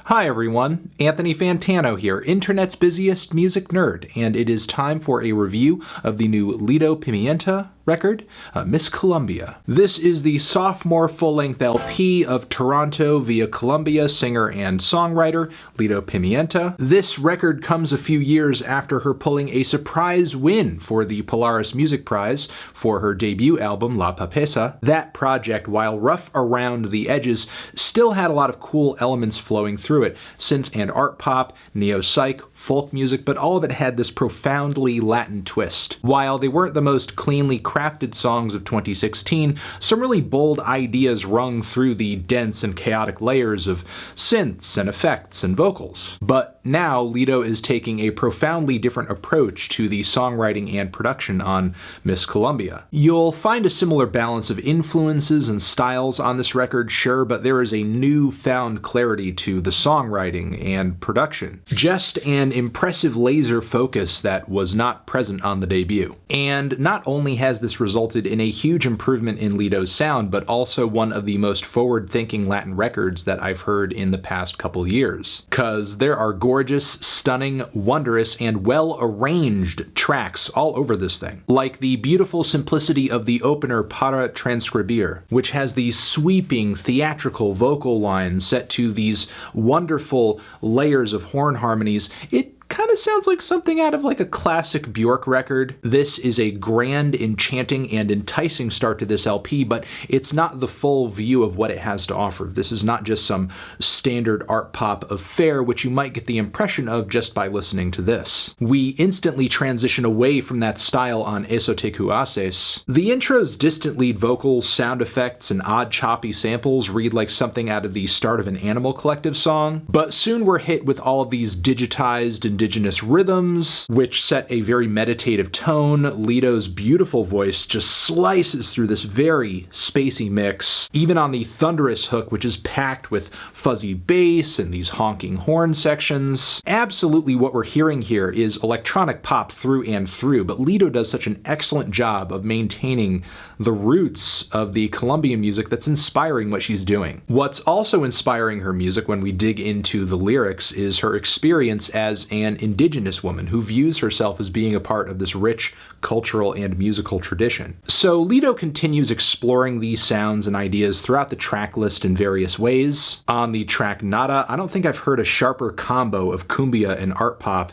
Hi everyone, Anthony Fantano here, internet's busiest music nerd, and it is time for a review of the new Lido Pimienta record, Miss Colombia. This is the sophomore full-length LP of Toronto via Colombia singer and songwriter Lido Pimienta. This record comes a few years after her pulling a surprise win for the Polaris Music Prize for her debut album La Papesa. That project, while rough around the edges, still had a lot of cool elements flowing through it. Synth and art pop, neo-psych, folk music, but all of it had this profoundly Latin twist. While they weren't the most cleanly crafted songs of 2016, some really bold ideas rung through the dense and chaotic layers of synths and effects and vocals. But now Lido is taking a profoundly different approach to the songwriting and production on Miss Colombia. You'll find a similar balance of influences and styles on this record, sure, but there is a newfound clarity to the songwriting and production. Just an impressive laser focus that was not present on the debut. And not only has this resulted in a huge improvement in Lido's sound, but also one of the most forward-thinking Latin records that I've heard in the past couple years. 'Cause there are gorgeous, stunning, wondrous, and well-arranged tracks all over this thing. Like the beautiful simplicity of the opener Para Transcribir, which has these sweeping, theatrical vocal lines set to these wonderful layers of horn harmonies. It kind of sounds like something out of like a classic Bjork record. This is a grand, enchanting, and enticing start to this LP, but it's not the full view of what it has to offer. This is not just some standard art pop affair, which you might get the impression of just by listening to this. We instantly transition away from that style on HACES. The intro's distant lead vocals, sound effects, and odd choppy samples read like something out of the start of an Animal Collective song, but soon we're hit with all of these digitized indigenous rhythms, which set a very meditative tone. Lido's beautiful voice just slices through this very spacey mix, even on the thunderous hook, which is packed with fuzzy bass and these honking horn sections. Absolutely what we're hearing here is electronic pop through and through, but Lido does such an excellent job of maintaining the roots of the Colombian music that's inspiring what she's doing. What's also inspiring her music when we dig into the lyrics is her experience as an indigenous woman who views herself as being a part of this rich cultural and musical tradition. So Lido continues exploring these sounds and ideas throughout the track list in various ways. On the track Nada, I don't think I've heard a sharper combo of cumbia and art pop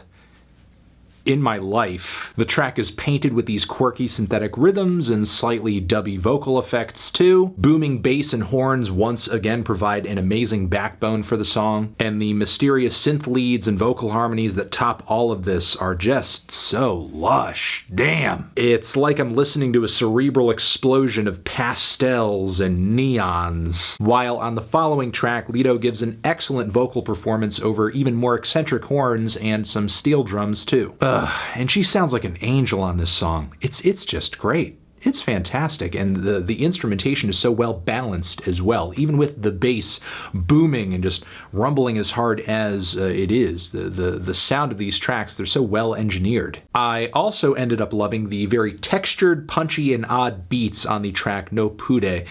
in my life. The track is painted with these quirky synthetic rhythms and slightly dubby vocal effects too. Booming bass and horns once again provide an amazing backbone for the song, and the mysterious synth leads and vocal harmonies that top all of this are just so lush. Damn! It's like I'm listening to a cerebral explosion of pastels and neons. While on the following track, Lido gives an excellent vocal performance over even more eccentric horns and some steel drums too. And she sounds like an angel on this song. It's just great. It's fantastic, and the instrumentation is so well balanced as well, even with the bass booming and just rumbling as hard as it is. The sound of these tracks, they're so well engineered. I also ended up loving the very textured, punchy, and odd beats on the track No PUDE.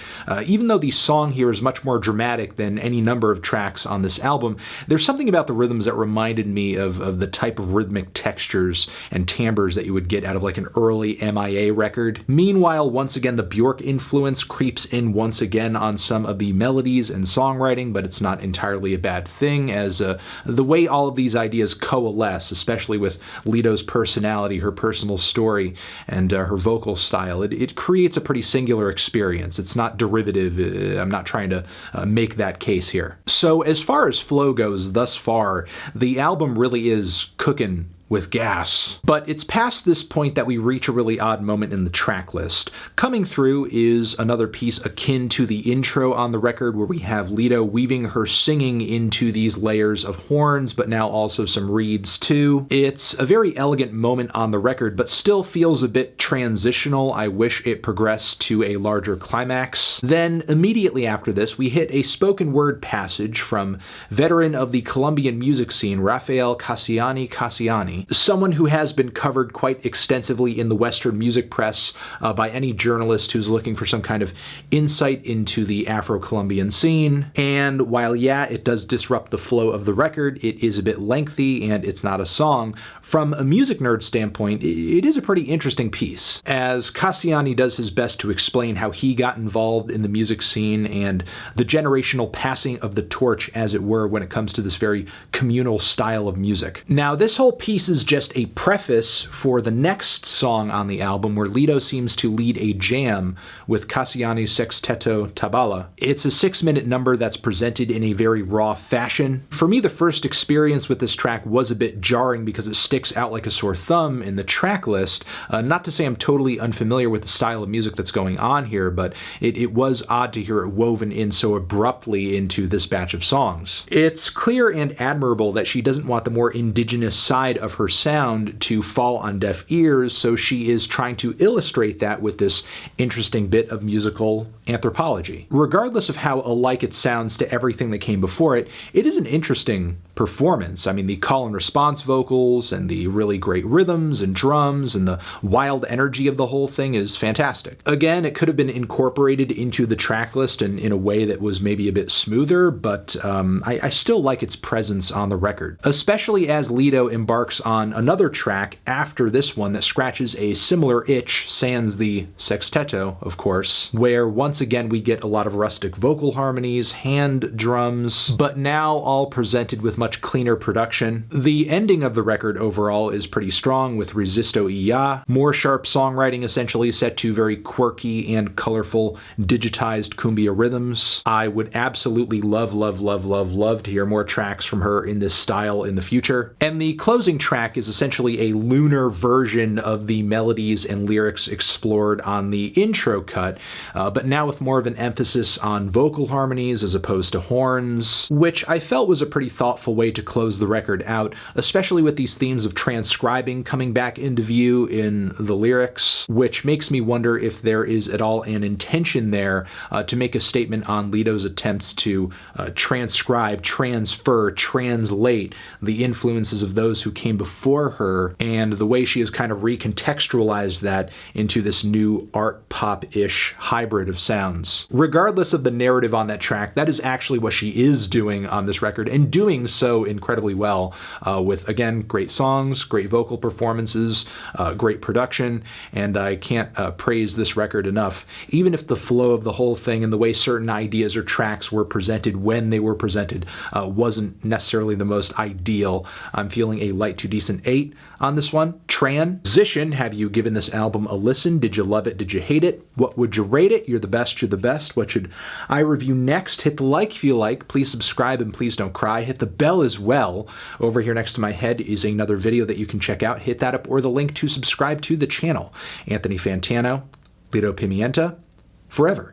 Even though the song here is much more dramatic than any number of tracks on this album, there's something about the rhythms that reminded me of the type of rhythmic textures and timbres that you would get out of like an early MIA record. Meanwhile, once again, the Bjork influence creeps in once again on some of the melodies and songwriting, but it's not entirely a bad thing, as the way all of these ideas coalesce, especially with Lido's personality, her personal story, and her vocal style, it creates a pretty singular experience. It's not derivative. I'm not trying to make that case here. So as far as flow goes thus far, the album really is cooking with gas. But it's past this point that we reach a really odd moment in the track list. Coming through is another piece akin to the intro on the record, where we have Lido weaving her singing into these layers of horns, but now also some reeds too. It's a very elegant moment on the record, but still feels a bit transitional. I wish it progressed to a larger climax. Then immediately after this, we hit a spoken word passage from veteran of the Colombian music scene, Rafael Cassiani, Cassiani, someone who has been covered quite extensively in the Western music press by any journalist who's looking for some kind of insight into the Afro-Colombian scene. And while, yeah, it does disrupt the flow of the record, it is a bit lengthy and it's not a song, from a music nerd standpoint, it is a pretty interesting piece, as Cassiani does his best to explain how he got involved in the music scene and the generational passing of the torch, as it were, when it comes to this very communal style of music. Now, this whole piece is just a preface for the next song on the album, where Lido seems to lead a jam with Cassiani's sexteto tabala. It's a 6-minute number that's presented in a very raw fashion. For me, the first experience with this track was a bit jarring because it sticks out like a sore thumb in the track list. Not to say I'm totally unfamiliar with the style of music that's going on here, but it was odd to hear it woven in so abruptly into this batch of songs. It's clear and admirable that she doesn't want the more indigenous side of her sound to fall on deaf ears, so she is trying to illustrate that with this interesting bit of musical anthropology. Regardless of how alike it sounds to everything that came before it, it is an interesting performance. I mean, the call and response vocals and the really great rhythms and drums and the wild energy of the whole thing is fantastic. Again, it could have been incorporated into the track list and in a way that was maybe a bit smoother, but I still like its presence on the record, especially as Lido embarks on another track after this one that scratches a similar itch, sans the sexteto, of course, where once again we get a lot of rustic vocal harmonies, hand drums, but now all presented with much cleaner production. The ending of the record overall is pretty strong with Resisto y Ya, more sharp songwriting essentially set to very quirky and colorful digitized cumbia rhythms. I would absolutely love to hear more tracks from her in this style in the future. And the closing track is essentially a lunar version of the melodies and lyrics explored on the intro cut, but now with more of an emphasis on vocal harmonies as opposed to horns, which I felt was a pretty thoughtful way to close the record out, especially with these themes of transcribing coming back into view in the lyrics, which makes me wonder if there is at all an intention there to make a statement on Lido's attempts to transcribe, transfer, translate the influences of those who came before her, and the way she has kind of recontextualized that into this new art pop-ish hybrid of sounds. Regardless of the narrative on that track, that is actually what she is doing on this record, and doing so incredibly well, with, again, great songs, great vocal performances, great production, and I can't praise this record enough. Even if the flow of the whole thing and the way certain ideas or tracks were presented when they were presented wasn't necessarily the most ideal, I'm feeling a light to decent 8 on this one. Transition, have you given this album a listen? Did you love it? Did you hate it? What would you rate it? You're the best, you're the best. What should I review next? Hit the like if you like. Please subscribe and please don't cry. Hit the bell as well. Over here next to my head is another video that you can check out. Hit that up or the link to subscribe to the channel. Anthony Fantano, Lido Pimienta, forever.